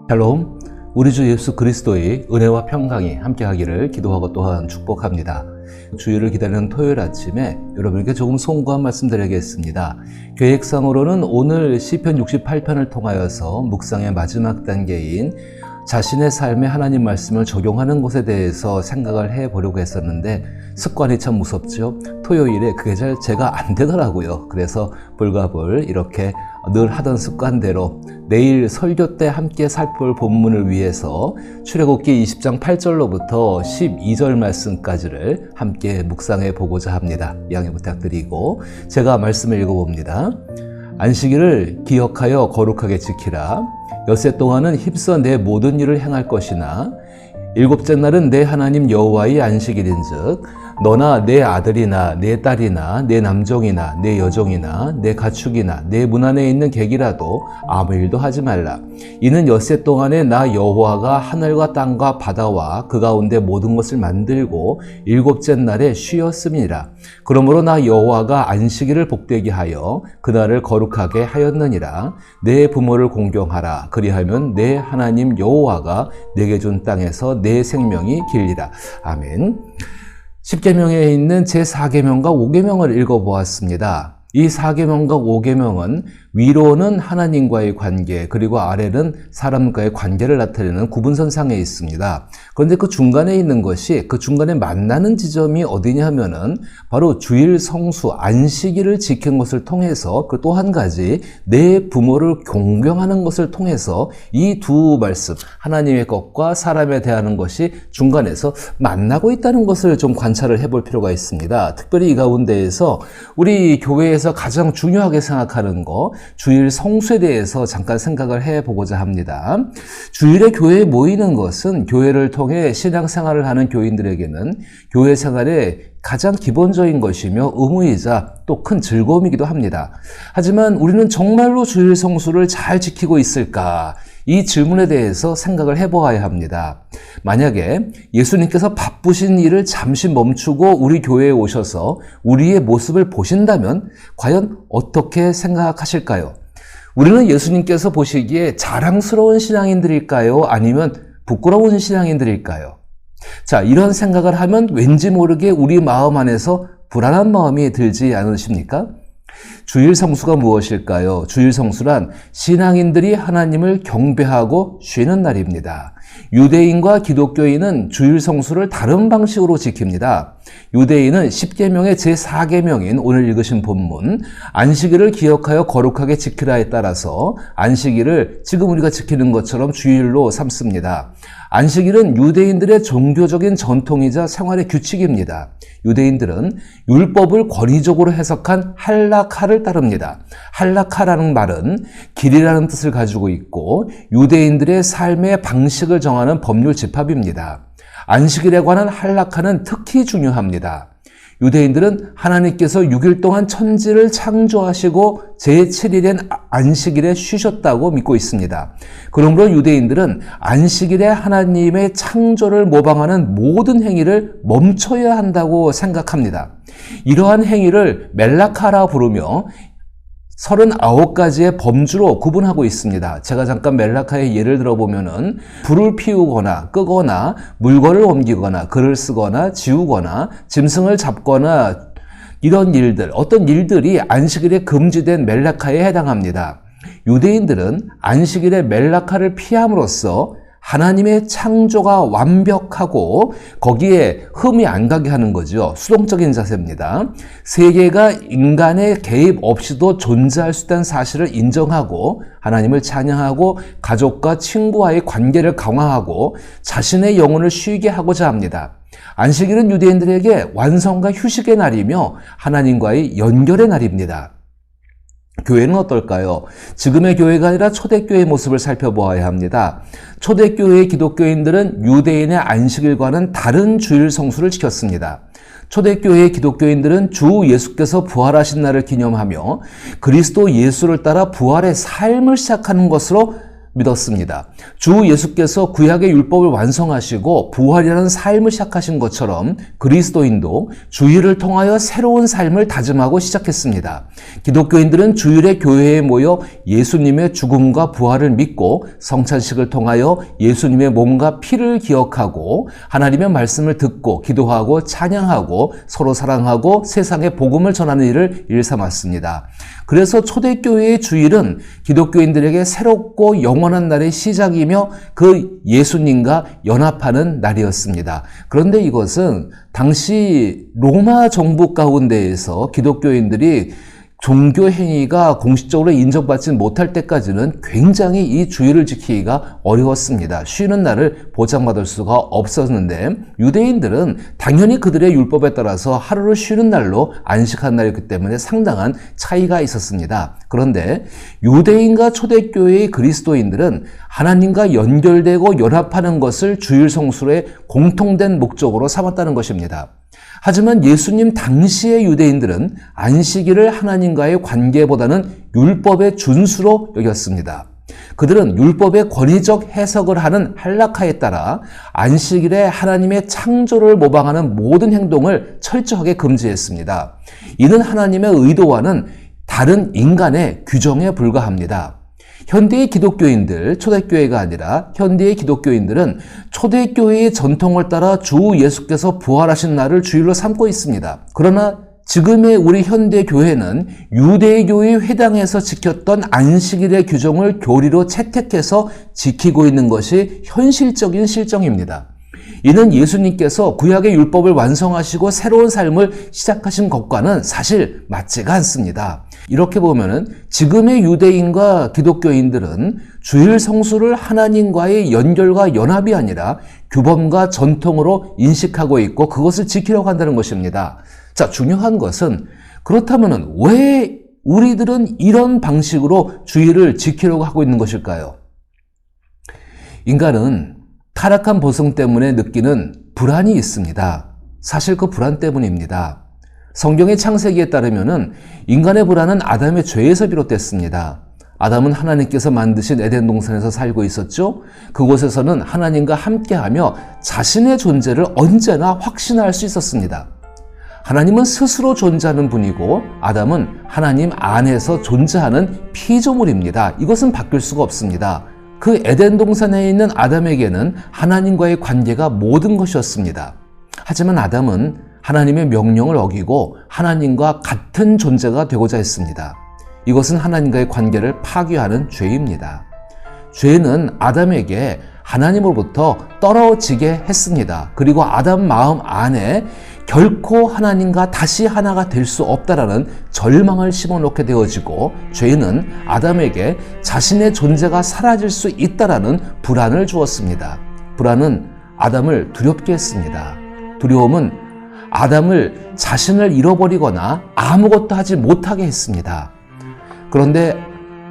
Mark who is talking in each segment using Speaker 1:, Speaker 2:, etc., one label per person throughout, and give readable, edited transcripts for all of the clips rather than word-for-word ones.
Speaker 1: 샬롬, 우리 주 예수 그리스도의 은혜와 평강이 함께하기를 기도하고 또한 축복합니다. 주일을 기다리는 토요일 아침에 여러분에게 조금 송구한 말씀 드리겠습니다. 계획상으로는 오늘 시편 68편을 통하여서 묵상의 마지막 단계인 자신의 삶에 하나님 말씀을 적용하는 것에 대해서 생각을 해보려고 했었는데 습관이 참 무섭죠. 토요일에 그게 잘 제가 안 되더라고요. 그래서 불가불 이렇게 늘 하던 습관대로 내일 설교 때 함께 살펴볼 본문을 위해서 출애굽기 20장 8절로부터 12절 말씀까지를 함께 묵상해 보고자 합니다. 양해 부탁드리고 제가 말씀을 읽어봅니다. 안식일을 기억하여 거룩하게 지키라. 엿새 동안은 힘써 내 모든 일을 행할 것이나 일곱째 날은 내 하나님 여호와의 안식일인즉 너나 내 아들이나 내 딸이나 내 남종이나 내 여종이나 내 가축이나 내 문 안에 있는 객이라도 아무 일도 하지 말라. 이는 엿새 동안에 나 여호와가 하늘과 땅과 바다와 그 가운데 모든 것을 만들고 일곱째 날에 쉬었음이니라. 그러므로 나 여호와가 안식일을 복되게 하여 그날을 거룩하게 하였느니라. 내 부모를 공경하라. 그리하면 내 하나님 여호와가 내게 준 땅에서 내 생명이 길리라. 아멘. 10계명에 있는 제4계명과 5계명을 읽어보았습니다. 이 4계명과 5계명은 위로는 하나님과의 관계, 그리고 아래는 사람과의 관계를 나타내는 구분선상에 있습니다. 그런데 그 중간에 있는 것이, 그 중간에 만나는 지점이 어디냐 하면은 바로 주일 성수, 안식일을 지킨 것을 통해서 그 또 한 가지 내 부모를 공경하는 것을 통해서 이 두 말씀, 하나님의 것과 사람에 대하는 것이 중간에서 만나고 있다는 것을 좀 관찰을 해볼 필요가 있습니다. 특별히 이 가운데에서 우리 교회에서 가장 중요하게 생각하는 거, 주일 성수에 대해서 잠깐 생각을 해보고자 합니다. 주일에 교회에 모이는 것은 교회를 통해 신앙생활을 하는 교인들에게는 교회 생활의 가장 기본적인 것이며 의무이자 또 큰 즐거움이기도 합니다. 하지만 우리는 정말로 주일 성수를 잘 지키고 있을까? 이 질문에 대해서 생각을 해보아야 합니다. 만약에 예수님께서 바쁘신 일을 잠시 멈추고 우리 교회에 오셔서 우리의 모습을 보신다면 과연 어떻게 생각하실까요? 우리는 예수님께서 보시기에 자랑스러운 신앙인들일까요? 아니면 부끄러운 신앙인들일까요? 자, 이런 생각을 하면 왠지 모르게 우리 마음 안에서 불안한 마음이 들지 않으십니까? 주일 성수가 무엇일까요? 주일 성수란 신앙인들이 하나님을 경배하고 쉬는 날입니다. 유대인과 기독교인은 주일 성수를 다른 방식으로 지킵니다. 유대인은 10계명의 제4계명인 오늘 읽으신 본문 안식일을 기억하여 거룩하게 지키라에 따라서 안식일을 지금 우리가 지키는 것처럼 주일로 삼습니다. 안식일은 유대인들의 종교적인 전통이자 생활의 규칙입니다. 유대인들은 율법을 권위적으로 해석한 할라카를 따릅니다. 할라카라는 말은 길이라는 뜻을 가지고 있고 유대인들의 삶의 방식을 정하는 법률 집합입니다. 안식일에 관한 할라카는 특히 중요합니다. 유대인들은 하나님께서 6일 동안 천지를 창조하시고 제7일엔 안식일에 쉬셨다고 믿고 있습니다. 그러므로 유대인들은 안식일에 하나님의 창조를 모방하는 모든 행위를 멈춰야 한다고 생각합니다. 이러한 행위를 멜라카라 부르며 39가지의 범주로 구분하고 있습니다. 제가 잠깐 멜라카의 예를 들어보면은 불을 피우거나 끄거나 물건을 옮기거나 글을 쓰거나 지우거나 짐승을 잡거나 이런 일들, 어떤 일들이 안식일에 금지된 멜라카에 해당합니다. 유대인들은 안식일에 멜라카를 피함으로써 하나님의 창조가 완벽하고 거기에 흠이 안 가게 하는 거죠. 수동적인 자세입니다. 세계가 인간의 개입 없이도 존재할 수 있다는 사실을 인정하고 하나님을 찬양하고 가족과 친구와의 관계를 강화하고 자신의 영혼을 쉬게 하고자 합니다. 안식일은 유대인들에게 완성과 휴식의 날이며 하나님과의 연결의 날입니다. 교회는 어떨까요? 지금의 교회가 아니라 초대교회의 모습을 살펴보아야 합니다. 초대교회의 기독교인들은 유대인의 안식일과는 다른 주일 성수를 지켰습니다. 초대교회의 기독교인들은 주 예수께서 부활하신 날을 기념하며 그리스도 예수를 따라 부활의 삶을 시작하는 것으로 믿었습니다. 주 예수께서 구약의 율법을 완성하시고 부활이라는 삶을 시작하신 것처럼 그리스도인도 주일을 통하여 새로운 삶을 다짐하고 시작했습니다. 기독교인들은 주일에 교회에 모여 예수님의 죽음과 부활을 믿고 성찬식을 통하여 예수님의 몸과 피를 기억하고 하나님의 말씀을 듣고 기도하고 찬양하고 서로 사랑하고 세상에 복음을 전하는 일을 일삼았습니다. 그래서 초대교회의 주일은 기독교인들에게 새롭고 영원한 날의 시작이며 그 예수님과 연합하는 날이었습니다. 그런데 이것은 당시 로마 정부 가운데에서 기독교인들이 종교 행위가 공식적으로 인정받지 못할 때까지는 굉장히 이 주일을 지키기가 어려웠습니다. 쉬는 날을 보장받을 수가 없었는데 유대인들은 당연히 그들의 율법에 따라서 하루를 쉬는 날로 안식한 날이었기 때문에 상당한 차이가 있었습니다. 그런데 유대인과 초대교회의 그리스도인들은 하나님과 연결되고 연합하는 것을 주일 성수의 공통된 목적으로 삼았다는 것입니다. 하지만 예수님 당시의 유대인들은 안식일을 하나님과의 관계보다는 율법의 준수로 여겼습니다. 그들은 율법의 권위적 해석을 하는 할라카에 따라 안식일에 하나님의 창조를 모방하는 모든 행동을 철저하게 금지했습니다. 이는 하나님의 의도와는 다른 인간의 규정에 불과합니다. 현대의 기독교인들, 초대교회가 아니라 현대의 기독교인들은 초대교회의 전통을 따라 주 예수께서 부활하신 날을 주일로 삼고 있습니다. 그러나 지금의 우리 현대교회는 유대교의 회당에서 지켰던 안식일의 규정을 교리로 채택해서 지키고 있는 것이 현실적인 실정입니다. 이는 예수님께서 구약의 율법을 완성하시고 새로운 삶을 시작하신 것과는 사실 맞지가 않습니다. 이렇게 보면은 지금의 유대인과 기독교인들은 주일 성수를 하나님과의 연결과 연합이 아니라 규범과 전통으로 인식하고 있고 그것을 지키려고 한다는 것입니다. 자, 중요한 것은 그렇다면은 왜 우리들은 이런 방식으로 주일을 지키려고 하고 있는 것일까요? 인간은 타락한 본성 때문에 느끼는 불안이 있습니다. 사실 그 불안 때문입니다. 성경의 창세기에 따르면은 인간의 불안은 아담의 죄에서 비롯됐습니다. 아담은 하나님께서 만드신 에덴 동산에서 살고 있었죠. 그곳에서는 하나님과 함께하며 자신의 존재를 언제나 확신할 수 있었습니다. 하나님은 스스로 존재하는 분이고 아담은 하나님 안에서 존재하는 피조물입니다. 이것은 바뀔 수가 없습니다. 그 에덴 동산에 있는 아담에게는 하나님과의 관계가 모든 것이었습니다. 하지만 아담은 하나님의 명령을 어기고 하나님과 같은 존재가 되고자 했습니다. 이것은 하나님과의 관계를 파괴하는 죄입니다. 죄는 아담에게 하나님으로부터 떨어지게 했습니다. 그리고 아담 마음 안에 결코 하나님과 다시 하나가 될 수 없다라는 절망을 심어놓게 되어지고 죄는 아담에게 자신의 존재가 사라질 수 있다라는 불안을 주었습니다. 불안은 아담을 두렵게 했습니다. 두려움은 아담을 자신을 잃어버리거나 아무것도 하지 못하게 했습니다. 그런데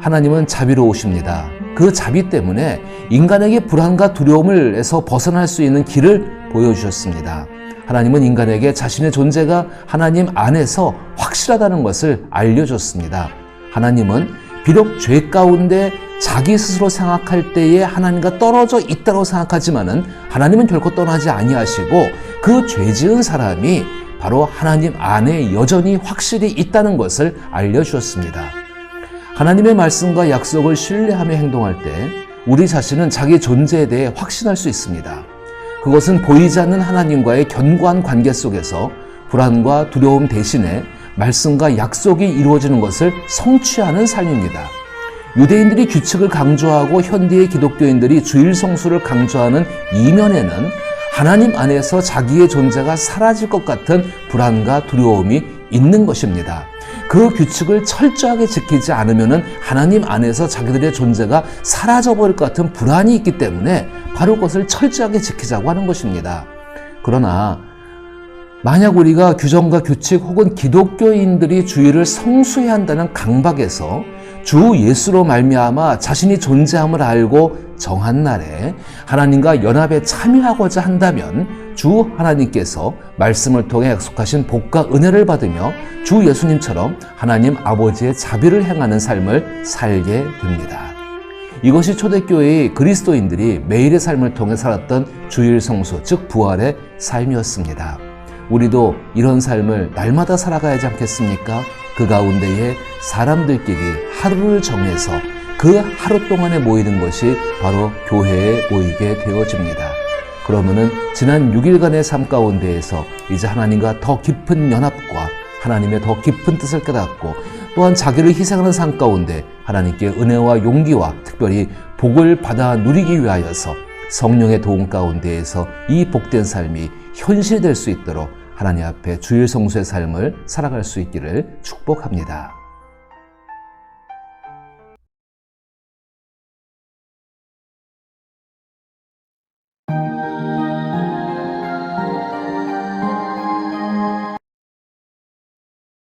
Speaker 1: 하나님은 자비로우십니다. 그 자비 때문에 인간에게 불안과 두려움에서 벗어날 수 있는 길을 보여주셨습니다. 하나님은 인간에게 자신의 존재가 하나님 안에서 확실하다는 것을 알려줬습니다. 하나님은 비록 죄 가운데 자기 스스로 생각할 때에 하나님과 떨어져 있다고 생각하지만은 하나님은 결코 떠나지 아니하시고 그 죄 지은 사람이 바로 하나님 안에 여전히 확실히 있다는 것을 알려주었습니다. 하나님의 말씀과 약속을 신뢰하며 행동할 때 우리 자신은 자기 존재에 대해 확신할 수 있습니다. 그것은 보이지 않는 하나님과의 견고한 관계 속에서 불안과 두려움 대신에 말씀과 약속이 이루어지는 것을 성취하는 삶입니다. 유대인들이 규칙을 강조하고 현대의 기독교인들이 주일 성수를 강조하는 이면에는 하나님 안에서 자기의 존재가 사라질 것 같은 불안과 두려움이 있는 것입니다. 그 규칙을 철저하게 지키지 않으면 하나님 안에서 자기들의 존재가 사라져버릴 것 같은 불안이 있기 때문에 바로 그것을 철저하게 지키자고 하는 것입니다. 그러나 만약 우리가 규정과 규칙 혹은 기독교인들이 주일을 성수해야 한다는 강박에서 주 예수로 말미암아 자신이 존재함을 알고 정한 날에 하나님과 연합에 참여하고자 한다면 주 하나님께서 말씀을 통해 약속하신 복과 은혜를 받으며 주 예수님처럼 하나님 아버지의 자비를 행하는 삶을 살게 됩니다. 이것이 초대교회의 그리스도인들이 매일의 삶을 통해 살았던 주일 성수, 즉 부활의 삶이었습니다. 우리도 이런 삶을 날마다 살아가야지 않겠습니까? 그 가운데에 사람들끼리 하루를 정해서 그 하루 동안에 모이는 것이 바로 교회에 모이게 되어집니다. 그러면은 지난 6일간의 삶 가운데에서 이제 하나님과 더 깊은 연합과 하나님의 더 깊은 뜻을 깨닫고 또한 자기를 희생하는 삶 가운데 하나님께 은혜와 용기와 특별히 복을 받아 누리기 위하여서 성령의 도움 가운데에서 이 복된 삶이 현실될 수 있도록 하나님 앞에 주일 성수의 삶을 살아갈 수 있기를 축복합니다.